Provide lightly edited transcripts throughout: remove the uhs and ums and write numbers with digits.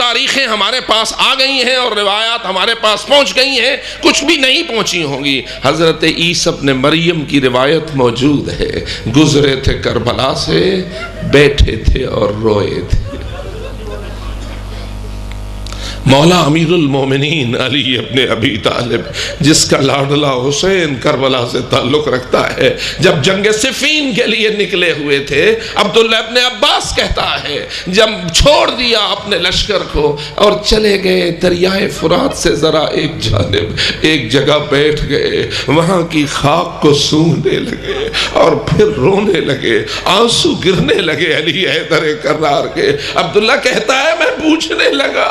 تاریخیں ہمارے پاس آ گئی ہیں اور روایات ہمارے پاس پہنچ گئی ہیں، کچھ بھی نہیں پہنچی ہوں گی۔ حضرت عیسیٰ ابن مریم کی روایت موجود ہے، گزرے تھے کربلا سے، بیٹھے تھے اور روئے تھے۔ مولا امیر المومنین علی ابن ابی طالب، جس کا لاڈلا حسین کربلا سے تعلق رکھتا ہے، جب جنگ صفین کے لیے نکلے ہوئے تھے، عبداللہ ابن عباس کہتا ہے جب چھوڑ دیا اپنے لشکر کو اور چلے گئے دریائے فرات سے ذرا ایک جانب، ایک جگہ بیٹھ گئے، وہاں کی خاک کو سونگنے لگے اور پھر رونے لگے، آنسو گرنے لگے علی حیدر کرار کے۔ عبداللہ کہتا ہے میں پوچھنے لگا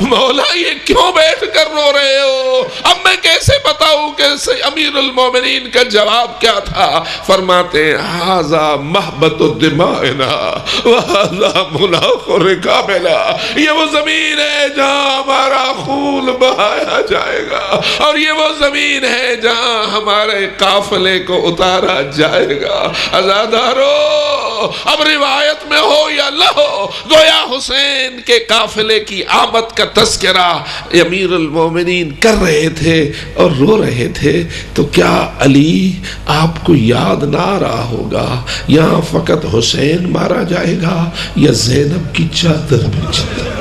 مولا یہ کیوں بیٹھ کر رو رہے ہو؟ اب میں کیسے بتاؤں کہ امیر المومنین کا جواب کیا تھا؟ فرماتے ہیں ھذا محبت الدمائنا وھذا مناخ رکابنا، یہ وہ زمین ہے جہاں ہمارا خون بہایا جائے گا، اور یہ وہ زمین ہے جہاں ہمارے قافلے کو اتارا جائے گا۔ عزادارو، اب روایت میں ہو یا نہ ہو، گویا حسین کے قافلے کی آمد کا تذکرہ امیر المومنین کر رہے تھے اور رو رہے تھے، تو کیا علی آپ کو یاد نہ آ رہا ہوگا یہاں فقط حسین مارا جائے گا یا زینب کی چادر بھی جائے گا؟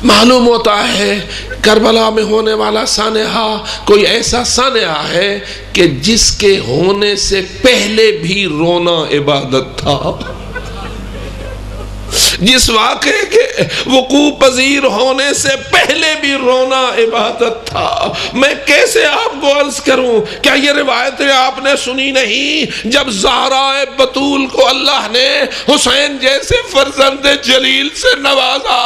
معلوم ہوتا ہے کربلا میں ہونے والا سانحہ کوئی ایسا سانحہ ہے کہ جس کے ہونے سے پہلے بھی رونا عبادت تھا، جس واقعے کے وقوع پذیر ہونے سے پہلے بھی رونا عبادت تھا۔ میں کیسے آپ کو عرض کروں، کیا یہ روایتیں آپ نے سنی نہیں؟ جب زہرا بتول کو اللہ نے حسین جیسے فرزند جلیل سے نوازا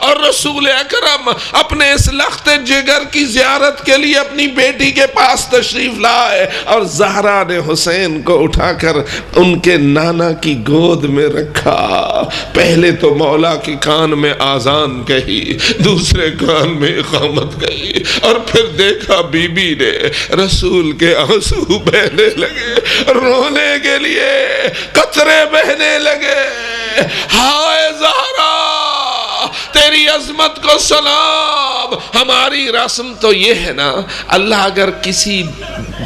اور رسول اکرم اپنے اس لخت جگر کی زیارت کے لیے اپنی بیٹی کے پاس تشریف لائے اور زہرا نے حسین کو اٹھا کر ان کے نانا کی گود میں رکھا، پہلے تو مولا کے کان میں آذان کہی، دوسرے کان میں اقامت کہی، اور پھر دیکھا بی بی نے رسول کے آنسو بہنے لگے، رونے کے لیے قطرے بہنے لگے۔ ہائے زہرا تیری عظمت کو سلام۔ ہماری رسم تو یہ ہے نا، اللہ اگر کسی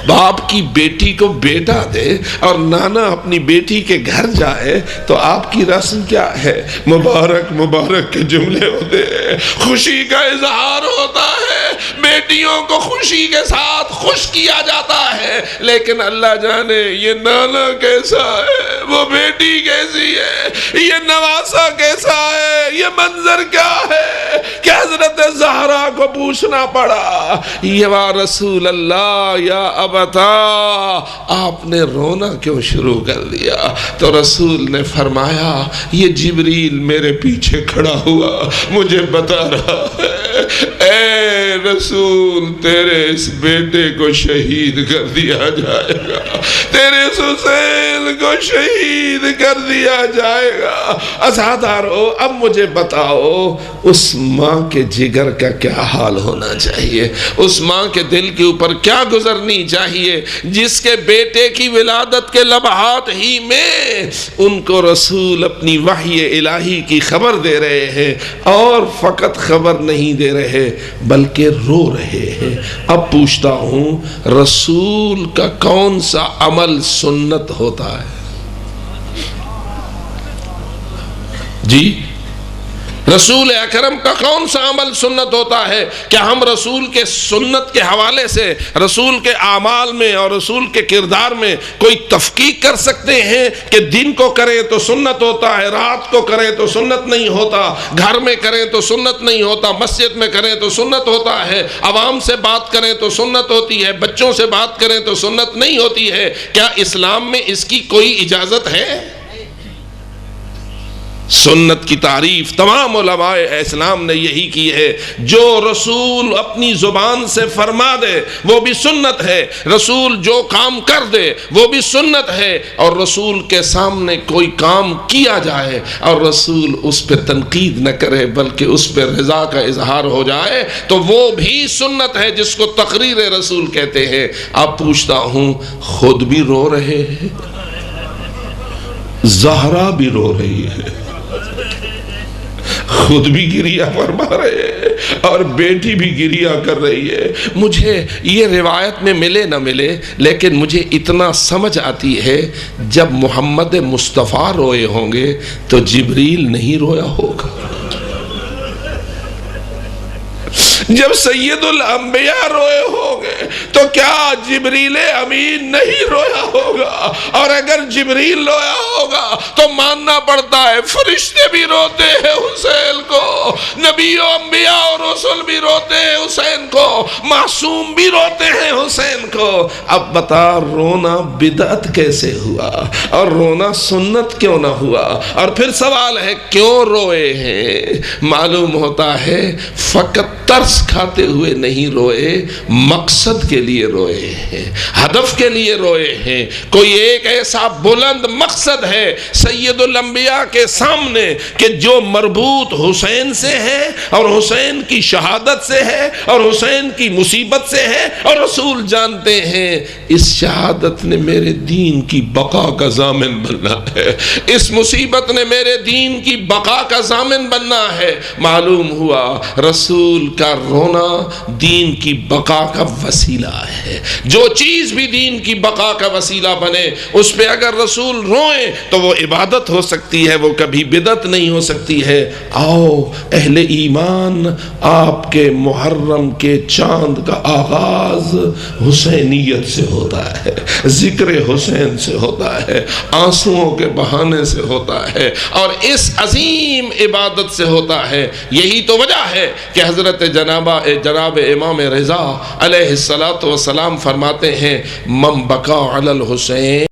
باپ کی بیٹی کو بیٹا دے اور نانا اپنی بیٹی کے گھر جائے تو آپ کی رسم کیا ہے؟ مبارک مبارک کے جملے ہوتے ہیں، خوشی کا اظہار ہوتا ہے، بیٹیوں کو خوشی کے ساتھ خوش کیا جاتا ہے، لیکن اللہ جانے یہ نانا کیسا ہے، وہ بیٹی کیسی ہے، یہ نواسا کیسا ہے، یہ منظر کیا ہے کہ حضرت زہرا کو پوچھنا پڑا یا رسول اللہ یا ابتا آپ نے رونا کیوں شروع کر دیا؟ تو رسول نے فرمایا یہ جبریل میرے پیچھے کھڑا ہوا مجھے بتا رہا ہے اے رسول تیرے اس بیٹے کو شہید کر دیا جائے گا، تیرے اس حسین کو شہید کر دیا جائے گا۔ عزادارو اب مجھے بتاؤ اس ماں کے جگر کا کیا حال ہونا چاہیے، اس ماں کے دل کے اوپر کیا گزرنی چاہیے جس کے بیٹے کی ولادت کے لمحات ہی میں ان کو رسول اپنی وحی الہی کی خبر دے رہے ہیں، اور فقط خبر نہیں دے رہے بلکہ رو رہے ہیں۔ اب پوچھتا ہوں رسول کا کون سا عمل سنت ہوتا ہے؟ جی رسول اکرم کا کون سا عمل سنت ہوتا ہے؟ کیا ہم رسول کے سنت کے حوالے سے رسول کے اعمال میں اور رسول کے کردار میں کوئی تفقیق کر سکتے ہیں کہ دن کو کریں تو سنت ہوتا ہے، رات کو کریں تو سنت نہیں ہوتا، گھر میں کریں تو سنت نہیں ہوتا، مسجد میں کریں تو سنت ہوتا ہے، عوام سے بات کریں تو سنت ہوتی ہے، بچوں سے بات کریں تو سنت نہیں ہوتی ہے؟ کیا اسلام میں اس کی کوئی اجازت ہے؟ سنت کی تعریف تمام علماء اسلام نے یہی کی ہے، جو رسول اپنی زبان سے فرما دے وہ بھی سنت ہے، رسول جو کام کر دے وہ بھی سنت ہے، اور رسول کے سامنے کوئی کام کیا جائے اور رسول اس پہ تنقید نہ کرے بلکہ اس پہ رضا کا اظہار ہو جائے تو وہ بھی سنت ہے، جس کو تقریر رسول کہتے ہیں۔ اب پوچھتا ہوں، خود بھی رو رہے ہیں، زہرا بھی رو رہی ہے، خود بھی گریہ فرما رہے ہیں اور بیٹی بھی گریہ کر رہی ہے۔ مجھے یہ روایت میں ملے نہ ملے لیکن مجھے اتنا سمجھ آتی ہے، جب محمد مصطفیٰ روئے ہوں گے تو جبریل نہیں رویا ہوگا، جب سید الانبیاء روئے ہوں گے تو کیا جبریل امین نہیں رویا ہوگا؟ اور اگر جبریل رویا ہوگا تو ماننا پڑتا ہے فرشتے بھی روتے ہیں حسین کو، نبی و انبیاء اور رسول بھی روتے ہیں حسین کو، معصوم بھی روتے ہیں حسین کو۔ اب بتا، رونا بدعت کیسے ہوا اور رونا سنت کیوں نہ ہوا؟ اور پھر سوال ہے کیوں روئے ہیں؟ معلوم ہوتا ہے فقط ترس کھاتے ہوئے نہیں روئے، مقصد کے لیے روئے ہیں، ہدف کے لیے روئے ہیں۔ کوئی ایک ایسا بلند مقصد ہے سید الانبیاء کے سامنے کہ جو مربوط حسین سے ہے اور حسین کی شہادت سے ہے اور حسین کی مصیبت سے ہے، اور رسول جانتے ہیں اس شہادت نے میرے دین کی بقا کا ضامن بننا ہے، اس مصیبت نے میرے دین کی بقا کا ضامن بننا ہے۔ معلوم ہوا رسول کا رونا دین کی بقا کا وسیلہ ہے، جو چیز بھی دین کی بقا کا وسیلہ بنے اس پہ اگر رسول روئیں تو وہ عبادت ہو سکتی ہے، وہ کبھی بدعت نہیں ہو سکتی ہے۔ آؤ اہل ایمان، آپ کے محرم کے چاند کا آغاز حسینیت سے ہوتا ہے، ذکر حسین سے ہوتا ہے، آنسوؤں کے بہانے سے ہوتا ہے اور اس عظیم عبادت سے ہوتا ہے۔ یہی تو وجہ ہے کہ حضرت جناب امام رضا علیہ الصلوۃ والسلام فرماتے ہیں من بکا علی الحسین